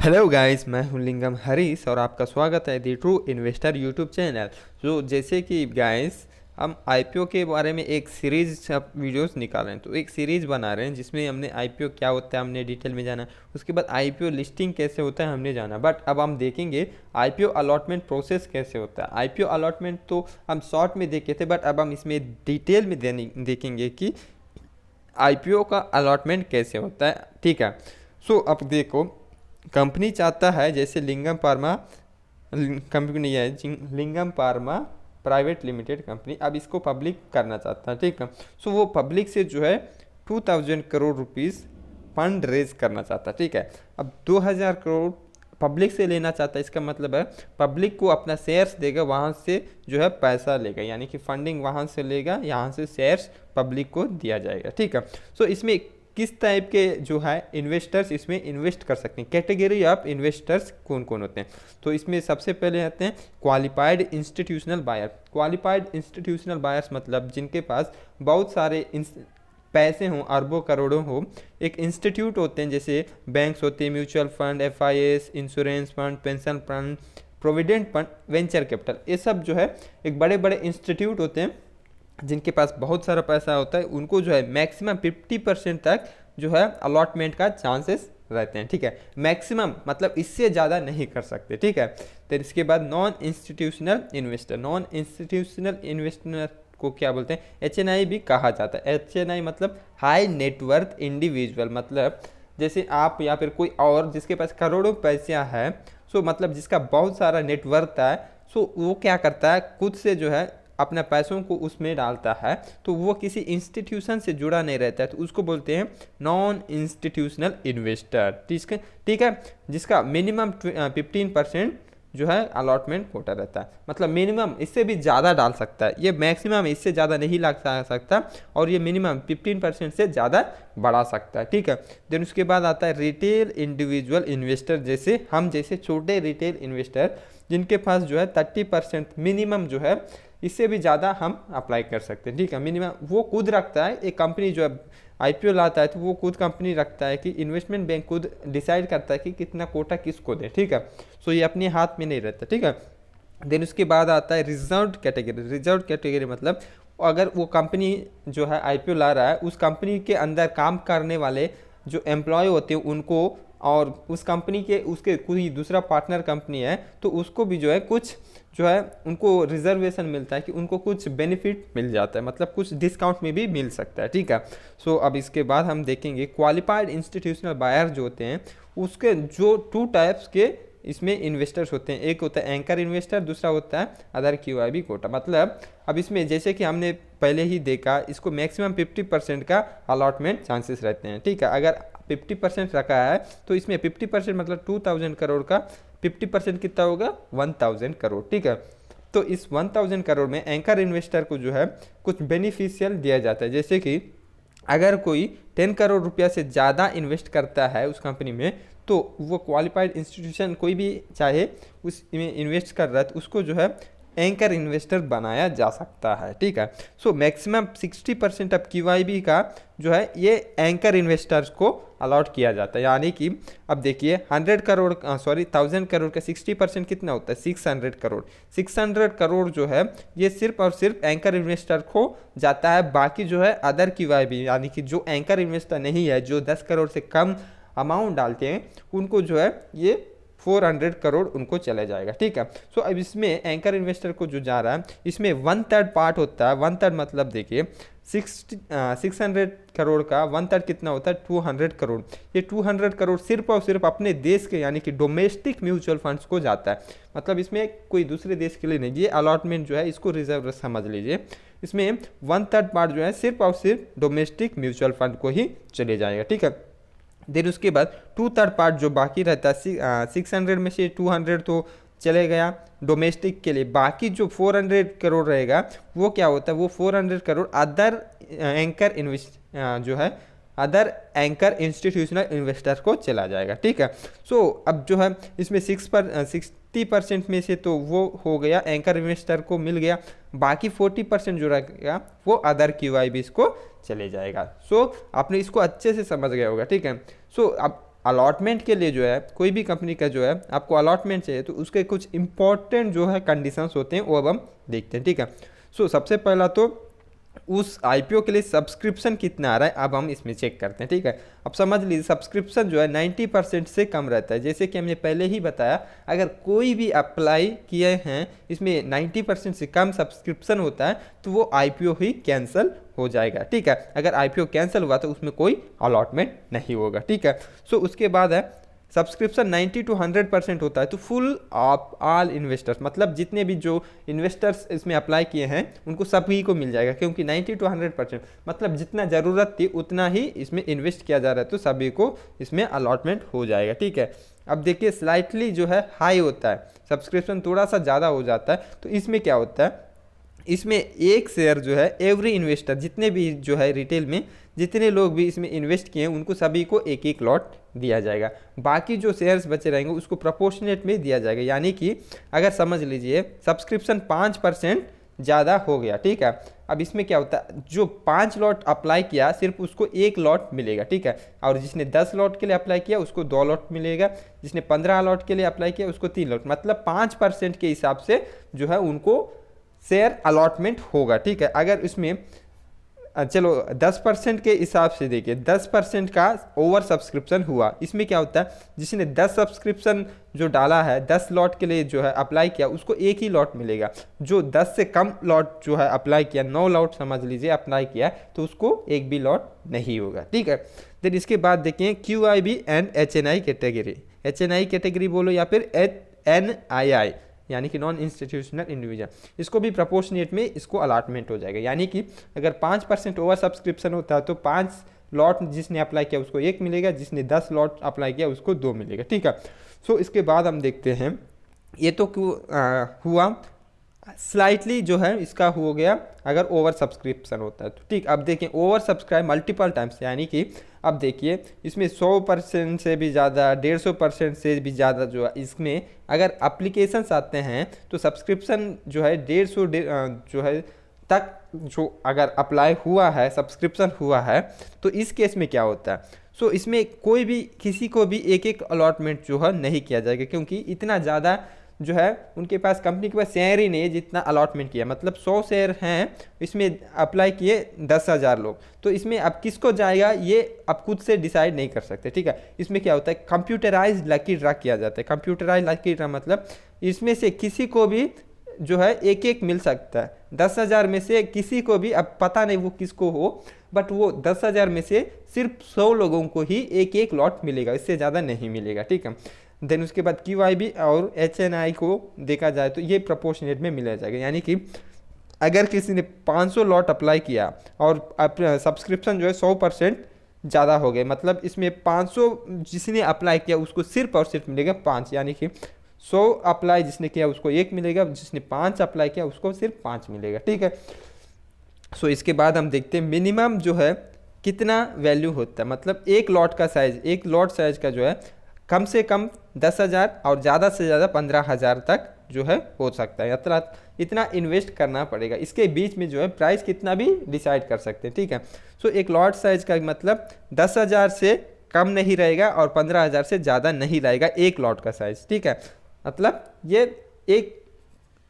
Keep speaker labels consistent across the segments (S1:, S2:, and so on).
S1: Hello guys, मैं हूं लिंगम हरीश और आपका स्वागत है दी ट्रू इन्वेस्टर यूट्यूब चैनल। जो जैसे कि गाइस हम आईपीओ के बारे में एक सीरीज वीडियोस निकाल रहे हैं, तो एक सीरीज़ बना रहे हैं जिसमें हमने आईपीओ क्या होता है हमने डिटेल में जाना। उसके बाद आईपीओ लिस्टिंग कैसे होता है हमने जाना। बट अब हम देखेंगे आईपीओ अलॉटमेंट प्रोसेस कैसे होता है। आईपीओ अलॉटमेंट तो हम शॉर्ट में देखे थे, बट अब हम इसमें डिटेल में देखेंगे कि आईपीओ का अलॉटमेंट कैसे होता है। ठीक है। सो अब देखो, कंपनी चाहता है, जैसे लिंगम फार्मा कंपनी है, लिंगम फार्मा प्राइवेट लिमिटेड कंपनी, अब इसको पब्लिक करना चाहता है। ठीक है। सो वो पब्लिक से जो है 2000 करोड़ रुपीस फंड रेज करना चाहता है। ठीक है। अब 2000 करोड़ पब्लिक से लेना चाहता है, इसका मतलब है पब्लिक को अपना शेयर्स देगा, वहाँ से जो है पैसा लेगा, यानी कि फंडिंग वहाँ से लेगा, यहाँ से शेयर्स पब्लिक को दिया जाएगा। ठीक है। सो इसमें किस टाइप के जो है इन्वेस्टर्स इसमें इन्वेस्ट कर सकते हैं, कैटेगरी ऑफ इन्वेस्टर्स कौन कौन होते हैं। तो इसमें सबसे पहले आते हैं qualified institutional buyer. Qualified institutional buyers मतलब जिनके पास बहुत सारे पैसे हों, अरबों करोड़ों हो। एक इंस्टीट्यूट होते हैं, जैसे बैंक्स होते हैं, mutual fund, FIS, insurance fund, pension fund, provident fund, venture capital, ये सब जो है एक बड़े बड़े इंस्टीट्यूट होते हैं जिनके पास बहुत सारा पैसा होता है। उनको जो है मैक्सिमम 50% तक जो है अलॉटमेंट का चांसेस रहते हैं। ठीक है। मैक्सिमम मतलब इससे ज़्यादा नहीं कर सकते। ठीक है। तो इसके बाद non institutional investor. Non institutional investor को क्या बोलते हैं? एचएनआई भी कहा जाता है। एचएनआई मतलब हाई नेटवर्थ इंडिविजुअल, मतलब जैसे आप या फिर कोई और जिसके पास करोड़ों पैसा है, सो मतलब जिसका बहुत सारा नेटवर्थ है, सो वो क्या करता है, खुद से जो है अपने पैसों को उसमें डालता है, तो वो किसी इंस्टीट्यूशन से जुड़ा नहीं रहता है, तो उसको बोलते हैं नॉन इंस्टीट्यूशनल इन्वेस्टर। ठीक है। जिसका मिनिमम 15% जो है अलॉटमेंट कोटा रहता है, मतलब मिनिमम इससे भी ज़्यादा डाल सकता है, ये मैक्सिमम इससे ज़्यादा नहीं लगा सकता, और ये मिनिमम 15% से ज़्यादा बढ़ा सकता है। ठीक है। देन उसके बाद आता है रिटेल इंडिविजुअल इन्वेस्टर, जैसे हम जैसे छोटे रिटेल इन्वेस्टर जिनके पास जो है 30% मिनिमम जो है, इससे भी ज़्यादा हम अप्लाई कर सकते हैं। ठीक है। मिनिमम वो खुद रखता है, एक कंपनी जो है आईपीओ लाता है तो वो खुद कंपनी रखता है कि इन्वेस्टमेंट बैंक खुद डिसाइड करता है कि कितना कोटा किसको दे। ठीक है। सो ये अपने हाथ में नहीं रहता। ठीक है। देन उसके बाद आता है रिजर्व कैटेगरी। रिजर्व कैटेगरी मतलब अगर वो कंपनी जो है आईपीओ ला रहा है, उस कंपनी के अंदर काम करने वाले जो एम्प्लॉय होते हैं उनको, और उस कंपनी के उसके कोई दूसरा पार्टनर कंपनी है तो उसको भी जो है कुछ जो है उनको रिजर्वेशन मिलता है, कि उनको कुछ बेनिफिट मिल जाता है, मतलब कुछ डिस्काउंट में भी मिल सकता है। ठीक है। सो अब इसके बाद हम देखेंगे क्वालिफाइड इंस्टीट्यूशनल बायर जो होते हैं, उसके जो 2 टाइप्स के इसमें इन्वेस्टर्स होते हैं। एक होता है एंकर इन्वेस्टर, दूसरा होता है अदर क्यूआईबी कोटा। मतलब अब इसमें जैसे कि हमने पहले ही देखा, इसको मैक्सिमम 50% का अलॉटमेंट चांसेस रहते हैं। ठीक है। अगर 50% रखा है तो इसमें 50% मतलब 2000 करोड़ का 50% कितना होगा? 1000 करोड़। ठीक है। तो इस 1000 करोड़ में एंकर इन्वेस्टर को जो है कुछ बेनिफिशियल दिया जाता है, जैसे कि अगर कोई 10 करोड़ रुपया से ज़्यादा इन्वेस्ट करता है उस कंपनी में, तो वो क्वालिफाइड इंस्टीट्यूशन कोई भी चाहे उसमें इन्वेस्ट कर रहा है तो उसको जो है एंकर इन्वेस्टर बनाया जा सकता है। ठीक है। सो मैक्सिमम 60% ऑफ क्यूआईबी का जो है ये एंकर इन्वेस्टर्स को अलॉट किया जाता है, यानी कि अब देखिए 1000 करोड़ का 60% कितना होता है? 600 करोड़। 600 करोड़ जो है ये सिर्फ और सिर्फ एंकर इन्वेस्टर को जाता है। बाकी जो है अदर क्यूआईबी, यानी कि जो एंकर इन्वेस्टर नहीं है, जो 10 करोड़ से कम अमाउंट डालते हैं, उनको जो है ये 400 करोड़ उनको चला जाएगा। ठीक है। सो अब इसमें एंकर इन्वेस्टर को जो जा रहा है, इसमें 1/3 पार्ट होता है। 1/3 मतलब देखिए 600 करोड़ का 1/3 कितना होता है? 200 करोड़। ये 200 करोड़ सिर्फ और सिर्फ अपने देश के, यानी कि डोमेस्टिक म्यूचुअल फंड्स को जाता है, मतलब इसमें कोई दूसरे देश के लिए नहीं। ये अलॉटमेंट जो है इसको रिजर्व समझ लीजिए। इसमें 1/3 पार्ट जो है सिर्फ और सिर्फ डोमेस्टिक म्यूचुअल फंड को ही चले जाएगा। ठीक है। देन उसके बाद 2/3 पार्ट जो बाकी रहता है, 600 में से 200 तो चले गया डोमेस्टिक के लिए, बाकी जो 400 करोड़ रहेगा वो क्या होता है? वो 400 करोड़ अदर एंकर जो है अदर एंकर इंस्टीट्यूशनल इन्वेस्टर को चला जाएगा। ठीक है। सो अब जो है इसमें 60% में से तो वो हो गया, एंकर इन्वेस्टर को मिल गया, बाकी 40% जो रहेगा वो अदर क्यूआईबीज को चले जाएगा। सो आपने इसको अच्छे से समझ गया होगा। ठीक है। सो अब अलॉटमेंट के लिए जो है कोई भी कंपनी का जो है आपको अलॉटमेंट चाहिए तो उसके कुछ इंपॉर्टेंट जो है कंडीशंस होते हैं वो अब हम देखते हैं, ठीक है। सो सबसे पहला तो उस आईपीओ के लिए सब्सक्रिप्शन कितना आ रहा है अब हम इसमें चेक करते हैं, ठीक है। अब समझ लीजिए सब्सक्रिप्शन जो है 90% से कम रहता है। जैसे कि हमने पहले ही बताया, अगर कोई भी अप्लाई किए हैं इसमें 90% से कम सब्सक्रिप्शन होता है तो वो आईपीओ ही कैंसिल हो जाएगा, ठीक है। अगर आईपीओ कैंसिल हुआ तो उसमें कोई अलॉटमेंट नहीं होगा, ठीक है। सो उसके बाद है सब्सक्रिप्शन 90 to 100% होता है तो फुल ऑफ ऑल इन्वेस्टर्स, मतलब जितने भी जो इन्वेस्टर्स इसमें अप्लाई किए हैं उनको सभी को मिल जाएगा, क्योंकि 90 to 100% मतलब जितना ज़रूरत थी उतना ही इसमें इन्वेस्ट किया जा रहा है तो सभी को इसमें अलॉटमेंट हो जाएगा, ठीक है। अब देखिए स्लाइटली जो है हाई होता है, सब्सक्रिप्शन थोड़ा सा ज़्यादा हो जाता है तो इसमें क्या होता है, इसमें एक शेयर जो है एवरी इन्वेस्टर, जितने भी जो है रिटेल में जितने लोग भी इसमें इन्वेस्ट किए हैं उनको सभी को एक एक लॉट दिया जाएगा। बाकी जो शेयर्स बचे रहेंगे उसको प्रोपोर्शनेट में दिया जाएगा, यानी कि अगर समझ लीजिए सब्सक्रिप्शन 5% ज़्यादा हो गया, ठीक है। अब इसमें क्या होता है, जो 5 लॉट अप्लाई किया सिर्फ उसको 1 लॉट मिलेगा, ठीक है। और जिसने 10 लॉट के लिए अप्लाई किया उसको 2 लॉट मिलेगा, जिसने 15 लॉट के लिए अप्लाई किया उसको 3 लॉट, मतलब 5% के हिसाब से जो है उनको शेयर अलॉटमेंट होगा, ठीक है। अगर इसमें चलो 10% के हिसाब से देखिए 10% का ओवर सब्सक्रिप्शन हुआ, इसमें क्या होता है, जिसने 10 सब्सक्रिप्शन जो डाला है 10 लॉट के लिए जो है अप्लाई किया उसको एक ही लॉट मिलेगा। जो 10 से कम लॉट जो है अप्लाई किया, 9 लॉट समझ लीजिए अप्लाई किया, तो उसको एक भी लॉट नहीं होगा, ठीक है। देन इसके बाद देखिए QIB and HNI category, HNI category बोलो या फिर NII यानी कि नॉन इंस्टीट्यूशनल इंडिविजुअल, इसको भी प्रोपोर्शनेट में इसको अलॉटमेंट हो जाएगा। यानी कि अगर 5% ओवर सब्सक्रिप्शन होता है तो 5 लॉट जिसने अप्लाई किया उसको 1 मिलेगा, जिसने 10 लॉट अप्लाई किया उसको 2 मिलेगा, ठीक है। सो इसके बाद हम देखते हैं, ये तो हुआ स्लाइटली जो है इसका हो गया अगर ओवर सब्सक्रिप्शन होता है तो, ठीक। अब देखिए ओवर सब्सक्राइब मल्टीपल टाइम्स, यानी कि अब देखिए इसमें 100% से भी ज़्यादा 150% से भी ज़्यादा जो है इसमें अगर एप्लीकेशंस आते हैं तो सब्सक्रिप्शन जो है 150 जो है तक जो अगर अप्लाई हुआ है, सब्सक्रिप्शन हुआ है, तो इस केस में क्या होता है, सो इसमें कोई भी किसी को भी एक एक अलॉटमेंट जो है नहीं किया जाएगा, क्योंकि इतना ज़्यादा जो है उनके पास कंपनी के पास शेयर ही नहीं है जितना अलॉटमेंट किया। मतलब 100 शेयर हैं, इसमें अप्लाई किए 10,000 लोग, तो इसमें अब किसको जाएगा ये आप खुद से डिसाइड नहीं कर सकते, ठीक है। इसमें क्या होता है, कंप्यूटराइज लकी ड्रा किया जाता है। कंप्यूटराइज लकी ड्रा मतलब इसमें से किसी को भी जो है एक एक मिल सकता है। 10,000 में से किसी को भी, अब पता नहीं वो किसको हो, बट वो 10,000 में से सिर्फ 100 लोगों को ही एक एक लॉट मिलेगा, इससे ज़्यादा नहीं मिलेगा, ठीक है। देन उसके बाद QIB और HNI को देखा जाए तो ये प्रोपोर्शनेट में मिला जाएगा, यानी कि अगर किसी ने 500 लॉट अप्लाई किया और सब्सक्रिप्शन जो है 100% ज़्यादा हो गए, मतलब इसमें 500 जिसने अप्लाई किया उसको सिर्फ और सिर्फ मिलेगा 5, यानी कि 100 अप्लाई जिसने किया उसको 1 मिलेगा, जिसने 5 अप्लाई किया उसको सिर्फ 5 मिलेगा, ठीक है। सो इसके बाद हम देखते हैं मिनिमम जो है कितना वैल्यू होता है, मतलब एक लॉट का साइज़, एक लॉट साइज का जो है कम से कम 10,000 और ज़्यादा से ज़्यादा 15,000 तक जो है हो सकता है, मतलब इतना इन्वेस्ट करना पड़ेगा। इसके बीच में जो है प्राइस कितना भी डिसाइड कर सकते हैं, ठीक है। सो एक लॉट साइज़ का मतलब 10,000 से कम नहीं रहेगा और 15,000 से ज़्यादा नहीं रहेगा एक लॉट का साइज़, ठीक है। मतलब ये एक,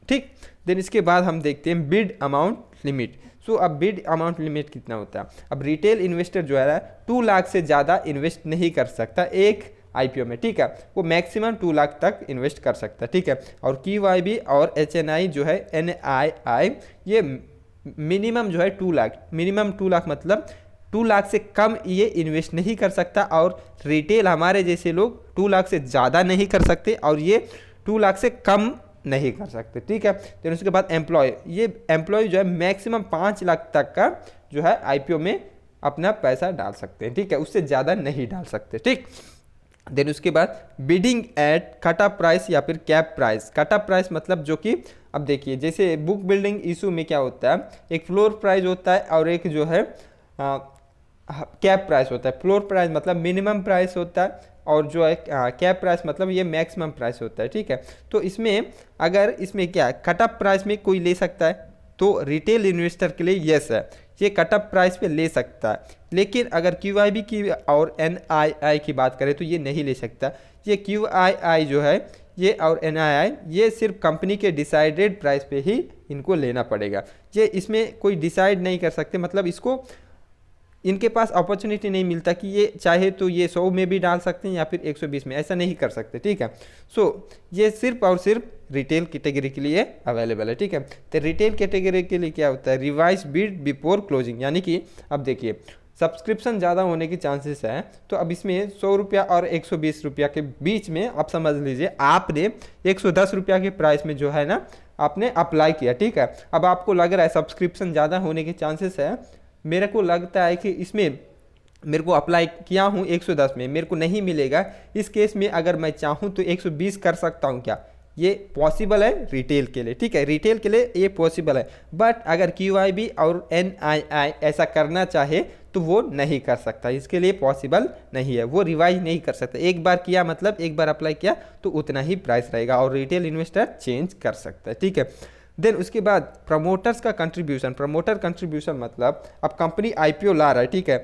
S1: ठीक। देन इसके बाद हम देखते हैं बिड अमाउंट लिमिट। सो अब बिड अमाउंट लिमिट कितना होता है, अब रिटेल इन्वेस्टर जो है 2 लाख से ज़्यादा इन्वेस्ट नहीं कर सकता एक IPO में, ठीक है। वो मैक्सिमम 2 लाख तक इन्वेस्ट कर सकता है, ठीक है। और QIB और HNI जो है NII ये मिनिमम जो है 2 लाख, मिनिमम 2 लाख मतलब 2 लाख से कम ये इन्वेस्ट नहीं कर सकता, और रिटेल हमारे जैसे लोग 2 लाख से ज़्यादा नहीं कर सकते और ये 2 लाख से कम नहीं कर सकते, ठीक है। तो उसके बाद एम्प्लॉय, ये एम्प्लॉय जो है मैक्सिमम 5 लाख तक का जो है IPO में अपना पैसा डाल सकते हैं, ठीक है, उससे ज़्यादा नहीं डाल सकते, ठीक। देन उसके बाद bidding at cut off price या फिर cap price. Cut off price मतलब जो कि अब देखिए जैसे बुक बिल्डिंग इशू में क्या होता है, एक फ्लोर प्राइस होता है और एक जो है कैप प्राइस होता है। फ्लोर प्राइस मतलब मिनिमम प्राइस होता है और जो है कैप प्राइस मतलब ये मैक्सिमम प्राइस होता है, ठीक है। तो इसमें अगर इसमें क्या कट ऑफ प्राइस में कोई ले सकता है तो रिटेल इन्वेस्टर के लिए यस है, ये कट ऑफ प्राइस पे ले सकता है। लेकिन अगर QIB की और NII की बात करें तो ये नहीं ले सकता। ये QII जो है ये और NII ये सिर्फ कंपनी के डिसाइडेड प्राइस पे ही इनको लेना पड़ेगा। ये इसमें कोई डिसाइड नहीं कर सकते, मतलब इसको इनके पास अपॉर्चुनिटी नहीं मिलता कि ये चाहे तो ये 100 में भी डाल सकते हैं या फिर 120 में, ऐसा नहीं कर सकते, ठीक है। सो ये सिर्फ और सिर्फ रिटेल कैटेगरी के लिए अवेलेबल है, ठीक है। तो रिटेल कैटेगरी के लिए क्या होता है, रिवाइज बिड बिफोर क्लोजिंग, यानी कि अब देखिए सब्सक्रिप्शन ज़्यादा होने की चांसेस है, तो अब इसमें 100 रुपया और 120 रुपया के बीच में आप समझ लीजिए आपने 110 रुपया के प्राइस में जो है ना आपने अप्लाई किया, ठीक है। अब आपको लग रहा है सब्सक्रिप्शन ज़्यादा होने के चांसेस है, मेरे को लगता है कि इसमें मेरे को अप्लाई किया हूँ 110 में, मेरे को नहीं मिलेगा, इस केस में अगर मैं चाहूँ तो 120 कर सकता हूँ क्या, ये पॉसिबल है रिटेल के लिए, ठीक है, रिटेल के लिए ये पॉसिबल है। बट अगर QIB और NII ऐसा करना चाहे तो वो नहीं कर सकता, इसके लिए पॉसिबल नहीं है, वो रिवाइज नहीं कर सकता। एक बार किया मतलब एक बार अप्लाई किया तो उतना ही प्राइस रहेगा और रिटेल इन्वेस्टर चेंज कर सकता है, ठीक है। देन उसके बाद प्रमोटर्स का कंट्रीब्यूशन, प्रमोटर कंट्रीब्यूशन मतलब अब कंपनी IPO ला रहा है, ठीक है,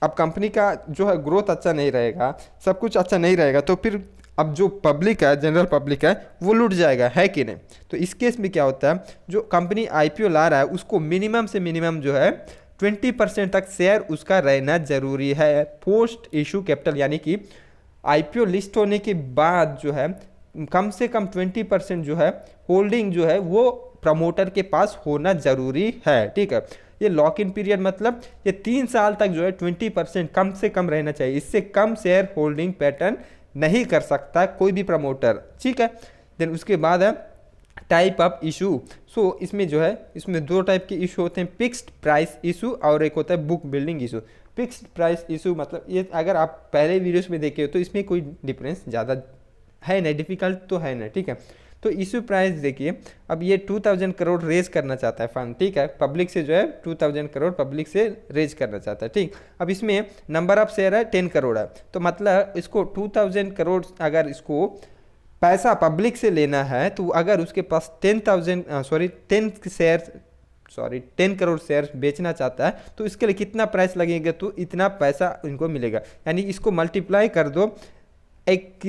S1: अब कंपनी का जो है ग्रोथ अच्छा नहीं रहेगा, सब कुछ अच्छा नहीं रहेगा, तो फिर अब जो पब्लिक है, जनरल पब्लिक है, वो लूट जाएगा, है कि नहीं। तो इस केस में क्या होता है, जो कंपनी IPO ला रहा है उसको मिनिमम से मिनिमम जो है 20% तक शेयर उसका रहना जरूरी है पोस्ट इशू कैपिटल, यानी कि IPO लिस्ट होने के बाद जो है कम से कम 20% जो है होल्डिंग जो है वो प्रमोटर के पास होना जरूरी है, ठीक है। ये लॉक इन पीरियड मतलब ये 3 साल तक जो है 20% कम से कम रहना चाहिए, इससे कम शेयर होल्डिंग पैटर्न नहीं कर सकता कोई भी प्रमोटर, ठीक है। देन उसके बाद है टाइप ऑफ इशू। सो इसमें जो है इसमें 2 टाइप के इशू होते हैं, फिक्स्ड प्राइस इशू और एक होता है book building issue. Fixed price issue मतलब ये अगर आप पहले वीडियोस में देखे हो तो इसमें कोई डिफरेंस ज़्यादा है ना, डिफिकल्ट तो है ना, ठीक है। तो इशू प्राइस देखिए, अब ये 2000 करोड़ रेज करना चाहता है फंड, ठीक है, पब्लिक से जो है 2000 करोड़ पब्लिक से रेज करना चाहता है, ठीक। अब इसमें नंबर ऑफ शेयर है 10 करोड़ है, तो मतलब इसको 2000 करोड़ अगर इसको पैसा पब्लिक से लेना है तो अगर उसके पास 10 करोड़ शेयर बेचना चाहता है तो इसके लिए कितना प्राइस लगेगा, तो इतना पैसा इनको मिलेगा, यानी इसको मल्टीप्लाई कर दो एक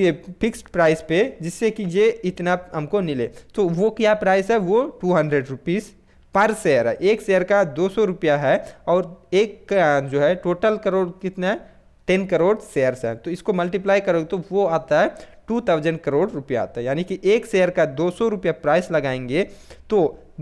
S1: फिक्स्ड प्राइस पे जिससे कि ये इतना हमको मिले, तो वो क्या प्राइस है, वो 200 रुपीज़ पर शेयर है, एक शेयर का 200 रुपया है और एक जो है टोटल करोड़ कितना है 10 करोड़ शेयर्स हैं, तो इसको मल्टीप्लाई करोगे तो वो आता है 2000 करोड़ रुपया आता है, यानी कि एक शेयर का 200 रुपया प्राइस लगाएंगे तो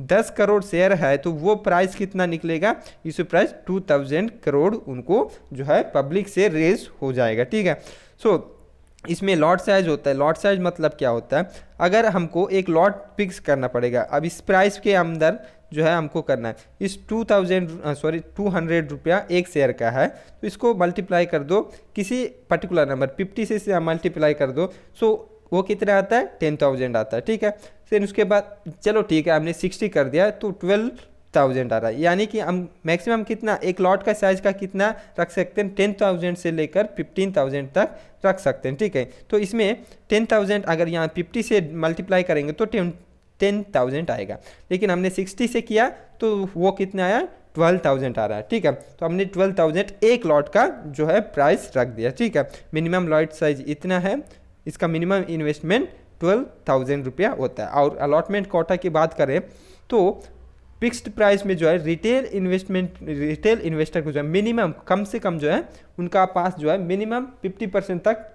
S1: 10 करोड़ शेयर है तो वो प्राइस कितना निकलेगा, इस प्राइस 2000 करोड़ उनको जो है पब्लिक से रेज हो जाएगा, ठीक है। सो इसमें लॉट साइज होता है, लॉट साइज मतलब क्या होता है, अगर हमको एक लॉट फिक्स करना पड़ेगा, अब इस प्राइस के अंदर जो है हमको करना है, इस 200 रुपया एक शेयर का है तो इसको मल्टीप्लाई कर दो किसी पर्टिकुलर नंबर 50 से मल्टीप्लाई कर दो, सो वो कितना आता है 10,000 आता है, ठीक है। फिर उसके बाद चलो ठीक है हमने 60 कर दिया तो 12,000 आ रहा है, यानी कि हम मैक्सिमम कितना एक लॉट का साइज का कितना रख सकते हैं, 10,000 से लेकर 15,000 तक रख सकते हैं, ठीक है। तो इसमें 10,000 अगर यहाँ 50 से मल्टीप्लाई करेंगे तो 10,000 आएगा, लेकिन हमने 60 से किया तो वो कितना आया 12,000 आ रहा है, ठीक है। तो हमने 12,000 एक लॉट का जो है प्राइस रख दिया, ठीक है। मिनिमम लॉट साइज इतना है, इसका मिनिमम इन्वेस्टमेंट 12,000 रुपया होता है। और अलॉटमेंट कोटा की बात करें तो फिक्स्ड प्राइस में जो है रिटेल इन्वेस्टर को जो है मिनिमम कम से कम जो है उनका पास जो है मिनिमम 50% तक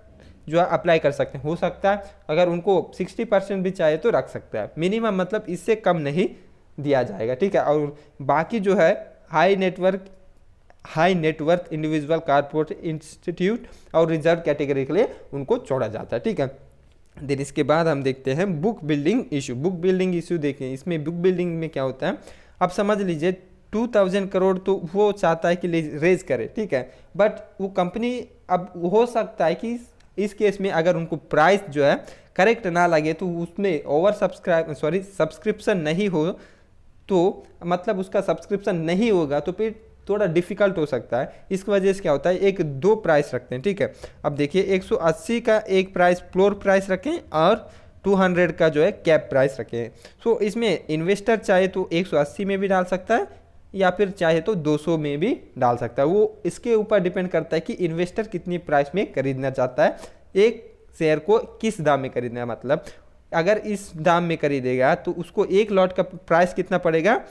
S1: जो है अप्लाई कर सकते हैं, हो सकता है अगर उनको 60% भी चाहिए तो रख सकता है, मिनिमम मतलब इससे कम नहीं दिया जाएगा, ठीक है। और बाकी जो है high net worth individual corporate institute और रिजर्व कैटेगरी के लिए उनको छोड़ा जाता है, ठीक है। देन इसके बाद हम देखते हैं book building issue. Book building issue देखें, इसमें बुक बिल्डिंग में क्या होता है, अब समझ लीजिए 2000 करोड़ तो वो चाहता है कि रेज करे, ठीक है, बट वो कंपनी अब हो सकता है कि इस केस में अगर उनको प्राइस जो है करेक्ट ना लगे तो उसमें सब्सक्रिप्शन नहीं हो, तो मतलब उसका सब्सक्रिप्शन नहीं होगा तो फिर थोड़ा डिफिकल्ट हो सकता है। इस वजह से क्या होता है एक दो प्राइस रखते हैं, ठीक है। अब देखिए 180 का एक प्राइस फ्लोर प्राइस रखें और 200 का जो है कैप प्राइस रखें। सो इसमें इन्वेस्टर चाहे तो 180 में भी डाल सकता है या फिर चाहे तो 200 में भी डाल सकता है। वो इसके ऊपर डिपेंड करता है कि इन्वेस्टर कितनी प्राइस में खरीदना चाहता है, एक शेयर को किस दाम में खरीदना है। मतलब अगर इस दाम में खरीदेगा तो उसको एक लॉट का प्राइस कितना पड़ेगा,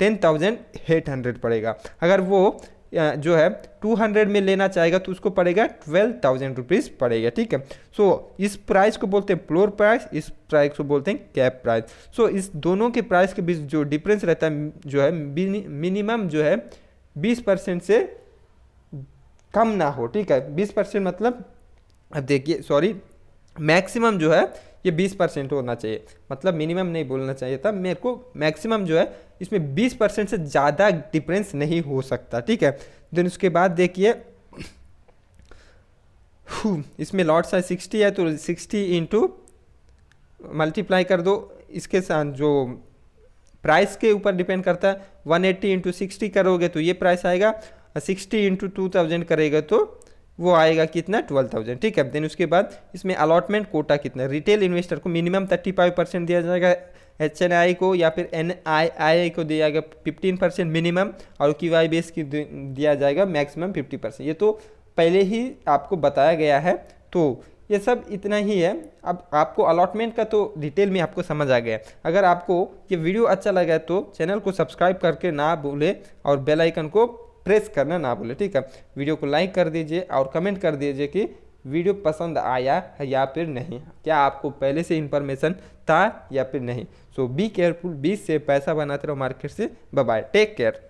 S1: 10,800 पड़ेगा। अगर वो जो है 200 में लेना चाहेगा तो उसको पड़ेगा 12,000 रुपीज़ पड़ेगा, ठीक है। सो इस प्राइस को बोलते हैं फ्लोर प्राइस, इस प्राइस को बोलते हैं कैप प्राइस। सो इस दोनों के प्राइस के बीच जो डिफरेंस रहता है जो है मिनिमम जो है 20% से कम ना हो, ठीक है। 20% मतलब अब देखिए सॉरी, मैक्सिमम जो है ये 20% होना चाहिए, मतलब मिनिमम नहीं बोलना चाहिए था मेरे को, मैक्सिमम जो है इसमें 20% से ज़्यादा डिफरेंस नहीं हो सकता, ठीक है। देन उसके बाद देखिए इसमें लॉट साइज 60 है तो 60 इंटू मल्टीप्लाई कर दो, इसके साथ जो प्राइस के ऊपर डिपेंड करता है, 180 इंटू 60 करोगे तो ये प्राइस आएगा, 60 इंटू 2000 करेगा तो वो आएगा कितना, 12,000, ठीक है। देन उसके बाद इसमें अलॉटमेंट कोटा कितना, रिटेल इन्वेस्टर को मिनिमम 35% दिया जाएगा, HNI को या फिर NII को दिया जाएगा 15% मिनिमम, और QI बेस की दिया जाएगा मैक्सिमम 50%। ये तो पहले ही आपको बताया गया है, तो ये सब इतना ही है। अब आपको अलॉटमेंट का तो डिटेल में आपको समझ आ गया। अगर आपको ये वीडियो अच्छा लगा तो चैनल को सब्सक्राइब करके ना भूले और बेल आइकन को प्रेस करना ना भूले, ठीक है। वीडियो को लाइक कर दीजिए और कमेंट कर दीजिए कि वीडियो पसंद आया है या फिर नहीं, क्या आपको पहले से इन्फॉर्मेशन था या फिर नहीं। सो बी केयरफुल, बीच से पैसा बनाते रहो मार्केट से। Bye bye, take care.